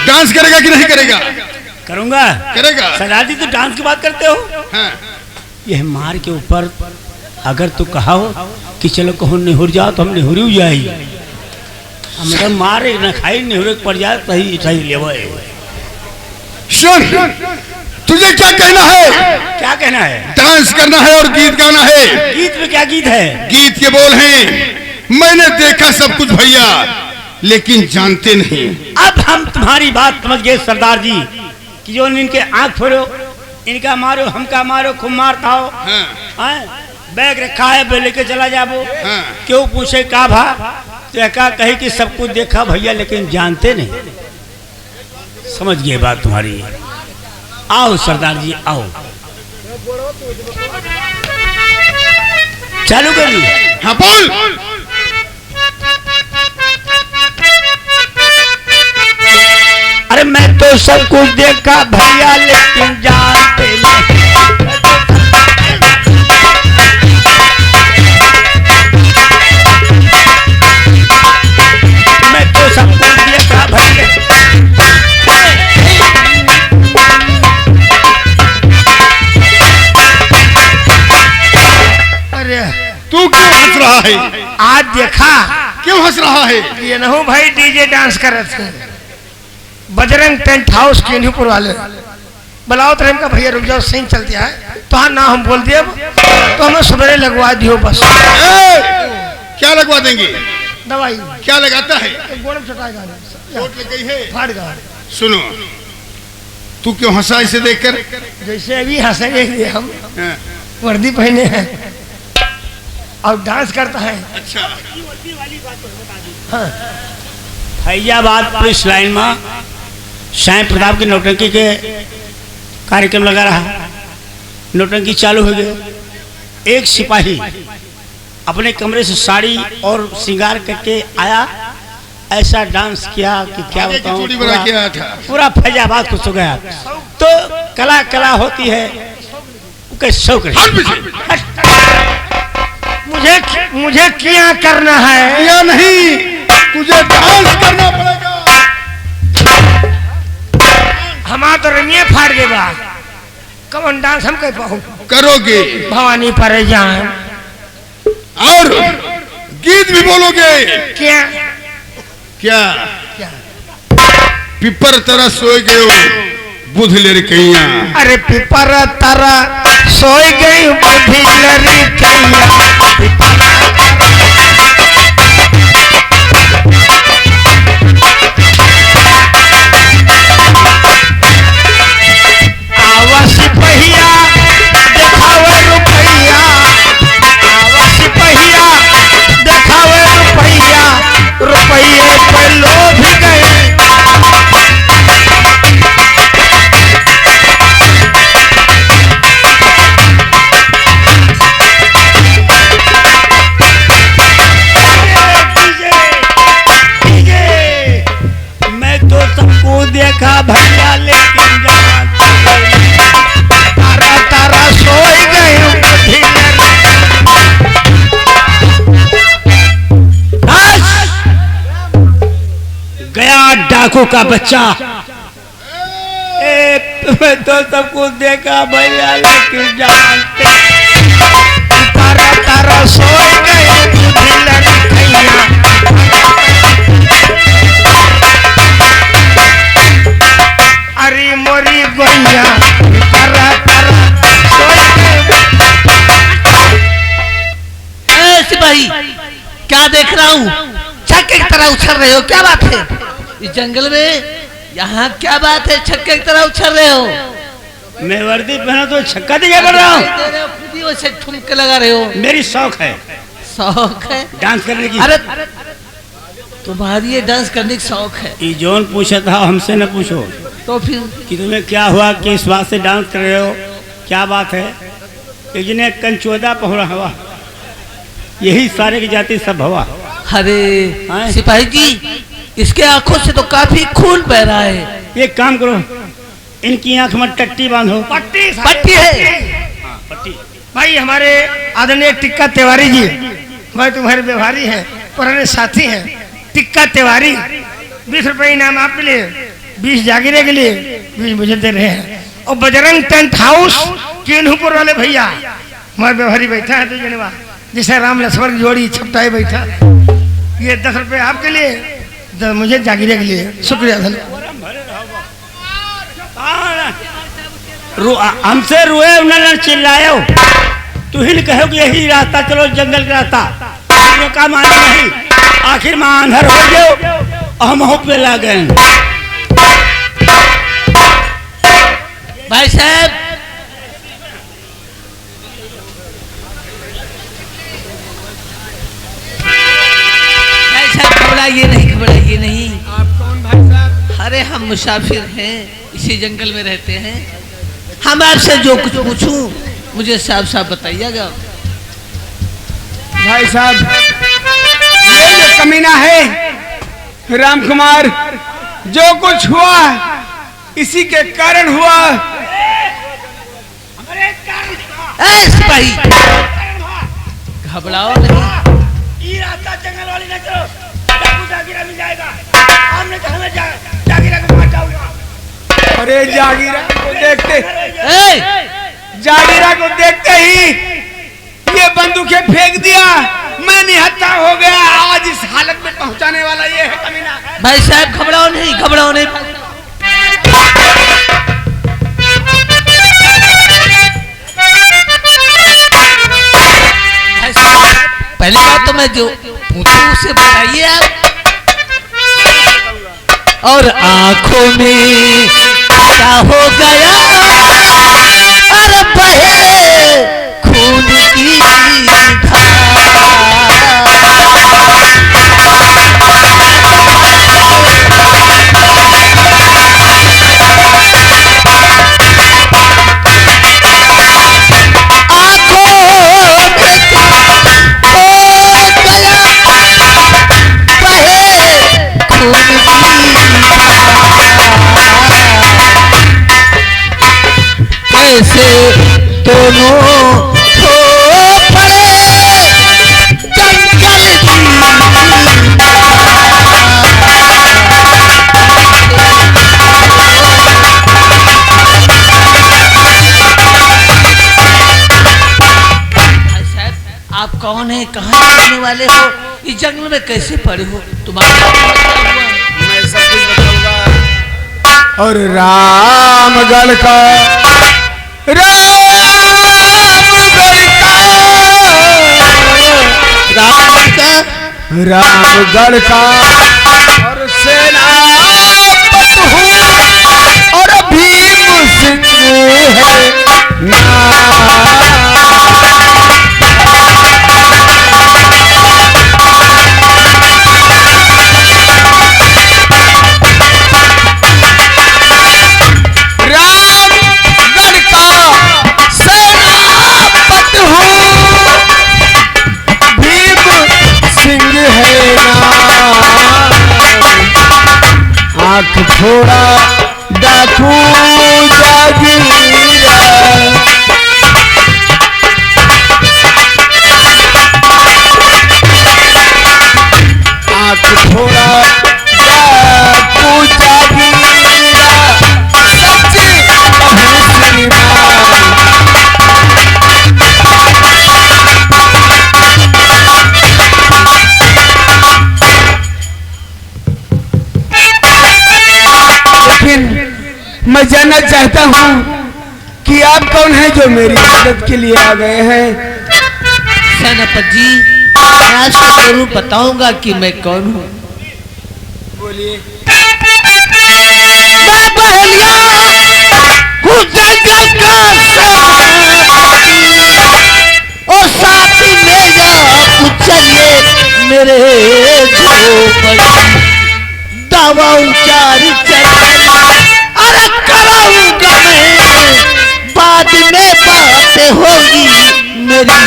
Dance करेगा कि नहीं करेगा? करूंगा। करेगा। सरदार जी तो डांस की बात करते हो। हाँ। यह मार के ऊपर अगर तू कहा हो कि चलो कहो निहुर जाओ तो हम निहुर ही जाएगी। मतलब मारे न खाई निहुर पड़ जाए सही सही लेवे। सुन, तुझे क्या कहना है? क्या कहना है? डांस करना है और गीत गाना है। गीत में क्या गीत है? गीत के बोल हैं, मैंने देखा सब कुछ भैया, लेकिन जानते नहीं। अब हम तुम्हारी बात समझ गए सरदार जी कि जो इनके आंख फोड़ो, इनका मारो, हमका मारो, खूब मारता हो। हाँ। बैग रखा है, बे लेके चला जाबो। हाँ। क्यों पूछे का भा तो का कहे कि सब कुछ देखा भैया लेकिन जानते नहीं। समझ गए बात तुम्हारी। आओ सरदार जी आओ, चालू कर ली। हाँ बोल। अरे मैं तो सब कुछ देखा भैया लेकिन जानते नहीं। मैं तो सब कुछ देखा भैया। अरे तू क्यों हंस रहा है? आज देखा क्यों हंस रहा है? ये न हो भाई डीजे डांस कर रहे थे बजरंग टेंट हाउस केंद्रपुर वाले। बुलाओ तो का भैया रुक जाओ, सही चलती है तो हाँ ना हम बोल दिए तो हमें सवेरे लगवा दियो बस। क्या लगवा देंगे? दवाई। क्या लगाता है? गोड़ चटाएगा, चोट लग गई है? फाड़ गया। सुनो, तू क्यों हंसा इसे देखकर? जैसे अभी हंसेंगे हम हाँ। वर्दी पहने हैं और डांस करता है। अच्छा। हाँ। फैजाबाद पुलिस लाइन में श्याम प्रताप की नौटंकी के कार्यक्रम लगा रहा। नौटंकी चालू हो गई। एक सिपाही अपने कमरे से साड़ी और श्रृंगार करके आया, ऐसा डांस किया कि क्या बताऊं, पूरा फैजाबाद खुश हो गया। तो कला कला होती है, शौक। मुझे क्या करना है? या नहीं, तुझे डांस करना पड़ेगा। हमारा तो रंगिए फाड़ गए बा। कौन डांस हम कह पाऊँ? करोगे। भवानी परेशान। और गीत भी बोलोगे? क्या क्या? क्या? पिपर तरह सोए गए बुध लेर कैया। अरे पिपर तरह सोए गई बुध लेर कैया। आवास पहिया देखावे रुपैया, आवास पहिया देखावे रुपैया, रुपये पे लोभ गए। मैं तो सबको देखा भैया लेकिन तारा तारा सोए गए। गया डाकू का बच्चा। मैं तो सबको देखा भैया लेकिन जानते। तारा तारा सोए गए अरे मोरी गोइया। तारा तारा सोए गए। सिपाही क्या देख रहा हूँ? छक्के की तरह उछल रहे हो, क्या बात है? इस जंगल में यहाँ क्या बात है? छक्के की तरह उछल रहे हो। मैं वर्दी पहना तो छक्का दिया कर रहा हूँ। खुद ही वैसे ठुमके लगा रहे हो। मेरी शौक है, शौक है डांस करने की। अरे तुम्हारी ये डांस करने की शौक है। ये जोन पूछा था हमसे न पूछो तो फिर कि तुम्हें क्या हुआ, किस बात से डांस कर रहे हो, क्या बात है? जिन्हें कंचोदा पहुरा हवा, यही सारे की जाति सब हवा। अरे सिपाही जी, इसके आंखों से तो काफी खून बह रहा है। एक काम करो, इनकी आंख में टट्टी बांधो। पट्टी पट्टी है। हाँ, पट्टी। भाई हमारे आदरणीय टिक्का तिवारी जी, भाई तुम्हारे व्यवहारी हैं, पुराने साथी हैं। टिक्का तिवारी 20 रुपए इनाम आप मिले। 20 जागीरे के लिए 20 मुझे दे रहे हैं। और बजरंग टेंट हाउस किन्हुपुर वाले भैया हमारे व्यवहारी बैठा है 2 जनवा, जिसे राम लक्ष्मण की जोड़ी छपटाई बैठा, ये 10 रुपये आपके लिए, मुझे जागीरे के लिए। शुक्रिया धन्यवाद। हमसे रुए उन्होंने चिल्लायो, तू ही कहो कि यही रास्ता चलो जंगल का रास्ता, का माना नहीं। आखिर में अंधर हो गए और हम हो पे ला गए। भाई साहब घबराइए नहीं। आप कौन भाई साहब? अरे हम मुसाफिर हैं, इसी जंगल में रहते हैं। हम आपसे जो कुछ पूछूं मुझे साफ साफ बताइएगा। भाई साहब ये जो कमीना है राम कुमार, जो कुछ हुआ इसी के कारण हुआ। सिपाही घबराओ नहीं, ये रास्ता जंगल वाली न चलो, जागीरा मिल जाएगा। हमने कहा मैं जागीरा को मार जाऊंगा। अरे जागीरा को देखते ही ये बंदूकें फेंक दिया, मैं निहत्था हो गया। आज इस हालत में पहुंचाने वाला ये है कमीना। भाई साहब घबराओ नहीं। पहली बात तो मैं जो पूछूं उसे बताइए आप। और आंखों में क्या हो गया, अरे बहे खून की धारा। कैसे दोनों हो पड़े जंगल आप कौन है, कहाँ रहने वाले हो, इस जंगल में कैसे पड़े हो, तुम्हारा मैं सब कुछ बताऊंगा। और रामगढ़ का रामगढ़ का और सेनापत हूँ और भीम सिंह है रामगढ़ का सेनापत हूँ, भीम सिंह है आँख फोड़ा डाकू जागीरा। आँख फोड़ा डाकू जागीरा, सच कहूँ श्रीमान। मैं जानना चाहता हूँ कि आप कौन हैं जो मेरी मदद के लिए आ गए हैं। सेनापति जी मैं आपसे जरूर बताऊंगा कि मैं कौन हूँ। बोलिए। मैं बहलिया हूँ जंगल का सेनापति, और साथी मेरा चलिए मेरे झोपड़ी, दावा उचारी चल अरे कराऊंगा मैं, बाद में बात होगी मेरी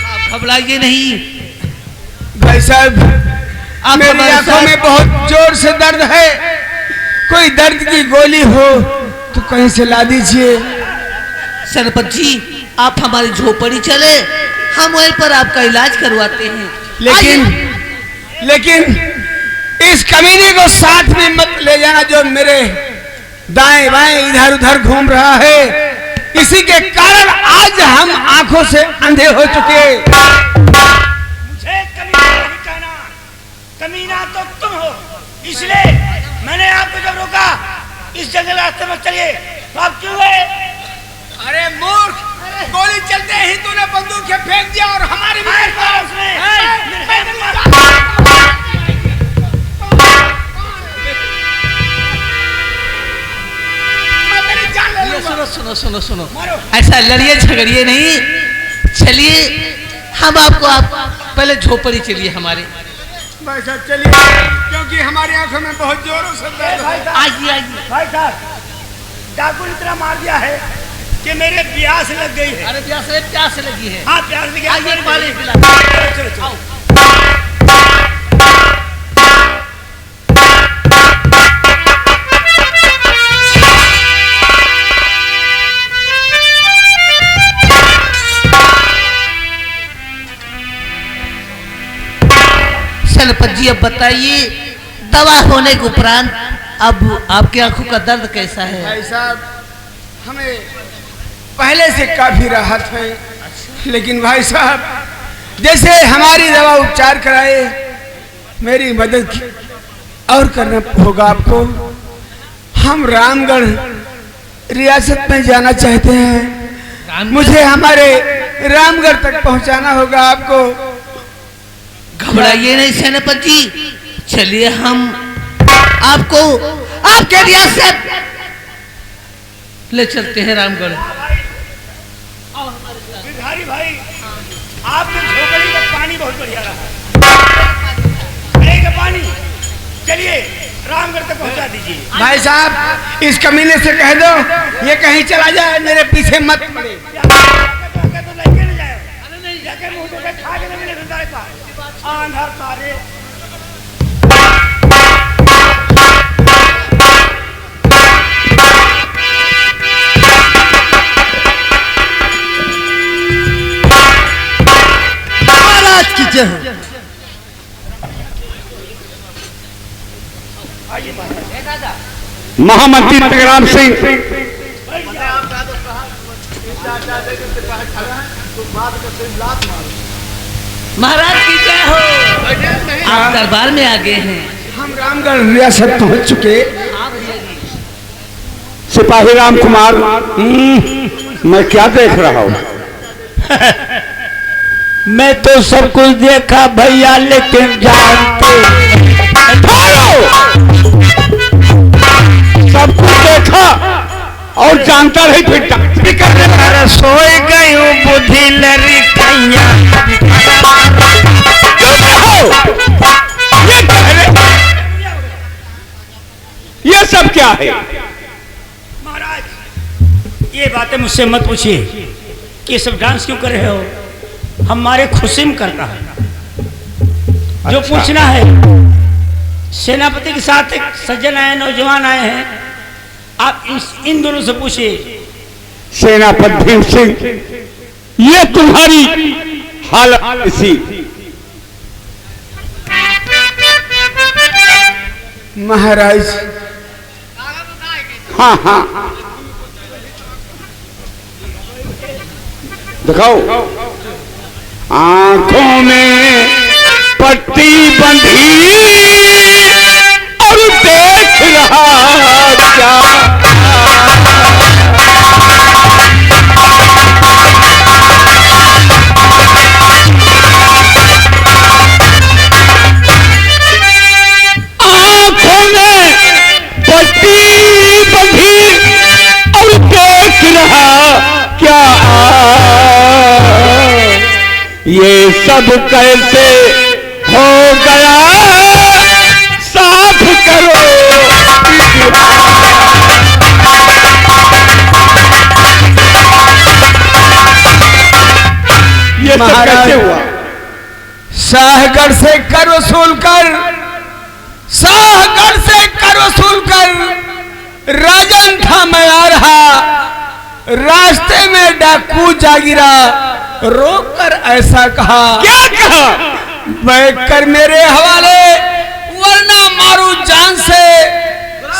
आप घबराइए नहीं। भाई साहब मेरी आंखों में बहुत जोर से दर्द है, कोई दर्द की गोली हो तो कहीं से ला दीजिए। सेनापति जी आप हमारी झोपड़ी चले, हम वहीं पर आपका इलाज करवाते हैं। लेकिन इस कमीने को साथ में मत ले जाना जो मेरे दाएं बाएं इधर उधर घूम रहा है। इसी के कारण आज हम आंखों से अंधे हो चुके। मुझे कमीना नहीं कहना, कमीना तो तुम हो। इसलिए मैंने आपको जब रोका इस जंगल रास्ते में चलिए, तो आप क्यों गए? अरे मूर्ख, गोली चलते ही तूने बंदूक से फेंक दिया और हमारे सुनो सुनो सुनो सुनो, ऐसा लड़िए झगड़िए नहीं। चलिए हम आपको पहले झोपड़ी चलिए हमारे। भाई साहब चलिए, क्योंकि हमारी आंखों में बहुत जोरों से दर्द है। आइए आइए। भाई साहब, डाकू ने इतना मार दिया है कि मेरे प्यास लग गई है। अरे प्यास लगी है। हाँ प्यास लगी। आइए पानी पिला। चलो चलो। सेनापति जी अब बताइए, दवा होने के उपरांत अब आपकी आंखों का दर्द कैसा है? भाई साहब, हमें पहले से काफी राहत है, लेकिन भाई साहब जैसे हमारी दवा उपचार कराए, मेरी मदद और करना होगा आपको। हम रामगढ़ रियासत में जाना चाहते हैं, मुझे हमारे रामगढ़ तक पहुंचाना होगा आपको। घबराइए नहीं सेनापति जी, चलिए हम आपको आपके रियासत ले चलते हैं रामगढ़। भिखारी भाई, आपके झोपड़ी का पानी बहुत बढ़िया रहा है। पानी चलिए रामगढ़ तक पहुंचा दीजिए। भाई साहब, इस कमीने से कह दो ये कहीं चला जाए, मेरे पीछे मत पड़े। आंधर तारे महाराज की जय हो। महामंत्री त्रिकराम सिंह, महाराज की जय हो। आप दरबार में आ गए हैं। हम रामगढ़ रियासत पहुंच चुके। सिपाही राम कुमार, मैं क्या देख रहा हूँ? मैं तो सब कुछ देखा भैया, लेकिन जानते सब कुछ देखा और जानता रही फिर सोई गई बुद्धि लरी कैया। ये सब क्या है? महाराज, ये बातें मुझसे मत पूछिए कि ये सब डांस क्यों कर रहे हो। हमारे खुशी में करता है। जो अच्छा। पूछना है, सेनापति के साथ एक सज्जन आए, नौजवान आए हैं, आप इन दोनों से पूछिए। सेनापति भीम सिंह, ये तुम्हारी हालत इसी। महाराज, हाँ हाँ दिखाओ। आंखों में पट्टी बंधी और देख रहा क्या? आंखों में पट्टी बंधी और देख रहा क्या? ये सब कैसे हो गया? साफ करो। ये सब कैसे हुआ? शाहगढ़ से कर वसूल कर, शाहगढ़ से कर वसूल कर राजन था मैं आ रहा। रास्ते में डाकू जा गिरा, रोक कर ऐसा कहा, क्या कहा? बैठ कर मेरे हवाले, वरना मारू जान से,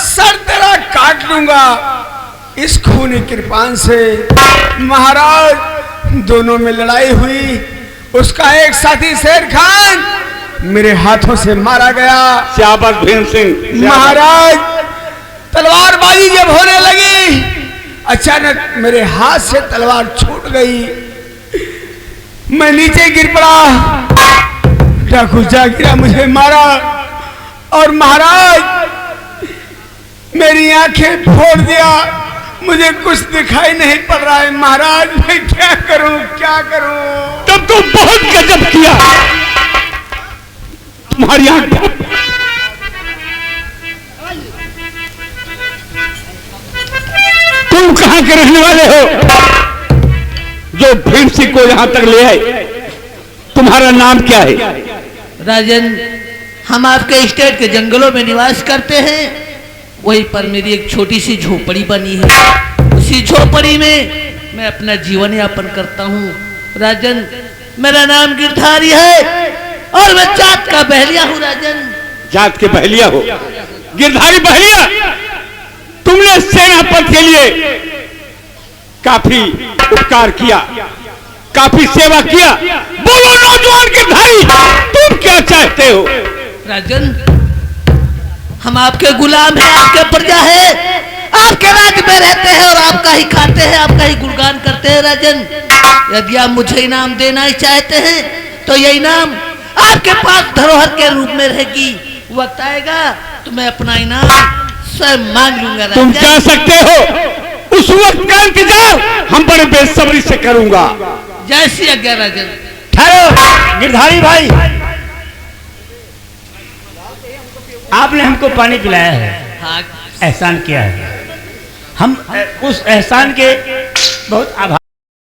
सर तेरा काट लूंगा इस खूनी कृपान से। महाराज दोनों में लड़ाई हुई, उसका एक साथी शेर खान मेरे हाथों से मारा गया। शाबाश भीम सिंह। महाराज तलवारबाजी जब होने लगी, अचानक मेरे हाथ से तलवार छूट गई, मैं नीचे गिर पड़ा, डाकू जा गिरा, मुझे मारा और महाराज मेरी आंखें फोड़ दिया, मुझे कुछ दिखाई नहीं पड़ रहा है। महाराज मैं क्या करूं, क्या करूं? तब तो बहुत गजब किया। तुम्हारी आंख, तुम कहां के रहने वाले हो जो भीम सिंह को यहां तक ले आए? तुम्हारा नाम क्या है? राजन, हम आपके स्टेट के जंगलों में निवास करते हैं, वहीं पर मेरी एक छोटी सी झोपड़ी बनी है, उसी झोपड़ी में मैं अपना जीवन यापन करता हूँ। राजन, मेरा नाम गिरधारी है और मैं जात का बहलिया हूँ। राजन, जात के बहलिया हो? गिरधारी बहलिया, तुमने सेनापति के लिए काफी उपकार किया, काफी सेवा किया। बोलो नौजवान गिरधारी, तुम क्या चाहते हो? राजन, हम आपके गुलाम हैं, आपके प्रजा है, आपके राज्य में रहते हैं और आपका ही खाते हैं, आपका ही गुणगान करते हैं। राजन, यदि आप मुझे इनाम देना ही चाहते हैं तो ये इनाम आपके पास धरोहर के रूप में रहेगी। वक्त आएगा तो मैं अपना इनाम स्वयं मांग लूंगा। तुम जा सकते हो, उस वक्त का इंतजार हम बड़े बेसब्री से करूंगा। जैसी आज्ञा। राजन, ठहरो गिरधारी भाई, आपने हमको पानी पिलाया है, हाँ, एहसान किया है, हम उस एहसान के बहुत आभारी।